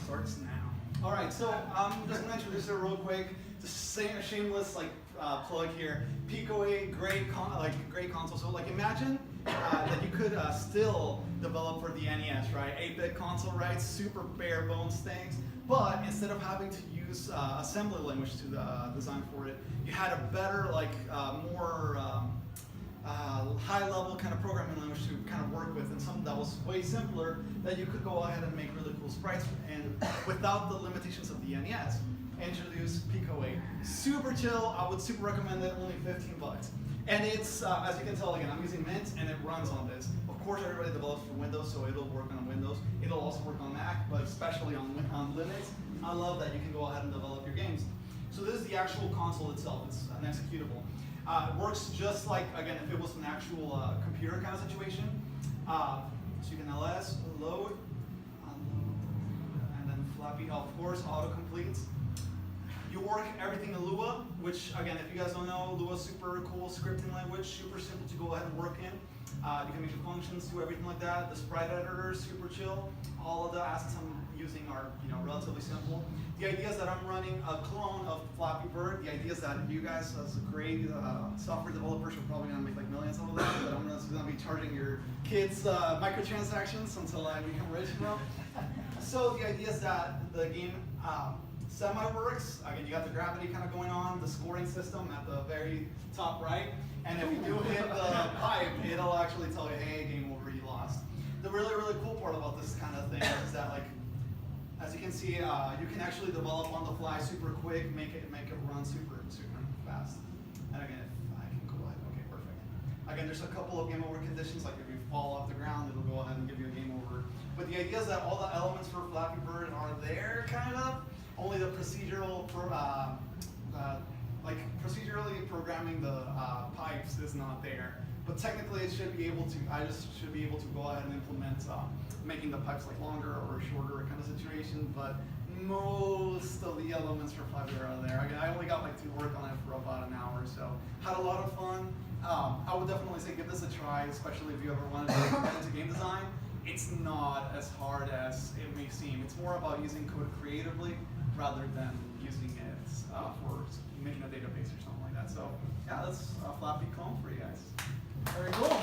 starts now. All right, so I'm just going to introduce it real quick. Just saying a shameless plug here. Pico 8, great console. So imagine that you could still develop for the NES, right? 8-bit console, right? Super bare bones things. But instead of having to use assembly language to design for it, you had a better, more high-level kind of programming language to kind of work with, and something that was way simpler that you could go ahead and make really cool sprites and without the limitations of the NES. Introduce Pico 8. Super chill. I would super recommend it. Only 15 bucks. And it's, as you can tell, again, I'm using Mint, and it runs on this. Of course, everybody develops for Windows, so it'll work on Windows. It'll also work on Mac, but especially on Linux. I love that you can go ahead and develop your games. So this is the actual console itself. It's an executable. It works just like, again, if it was an actual computer kind of situation. So you can ls, load, unload, and then Flappy, of course, auto-completes. You work everything in Lua, which, again, if you guys don't know, Lua is super cool scripting language, super simple to go ahead and work in. You can make your functions, do everything like that. The sprite editor is super chill. All of the assets I'm using are relatively simple. The idea is that I'm running a clone of Flappy Bird. The idea is that you guys, as great software developers, are probably going to make millions of that, but I'm going to be charging your kids microtransactions until I become rich. So the idea is that the game semi-works. Again, you got the gravity kind of going on, the scoring system at the very top right, and if you do hit the pipe, it'll actually tell you, hey, game over, you lost. The really, really cool part about this kind of thing is that, as you can see, you can actually develop on the fly super quick, make it run super fast. And again, if I can go ahead, okay, perfect. Again, there's a couple of game over conditions, like if you fall off the ground, it'll go ahead and give you a game over. But the idea is that all the elements for Flappy Bird are there, kind of. Only the procedurally programming the pipes is not there. But technically, it should be able to. I just should be able to go ahead and implement making the pipes longer or shorter kind of situation. But most of the elements for Flappy are there. Again, I only got to work on it for about an hour, so had a lot of fun. I would definitely say give this a try, especially if you ever wanted to get into game design. It's not as hard as it may seem. It's more about using code creatively rather than using it for making a database or something like that. So yeah, that's a Flappy clone for you guys. Very cool.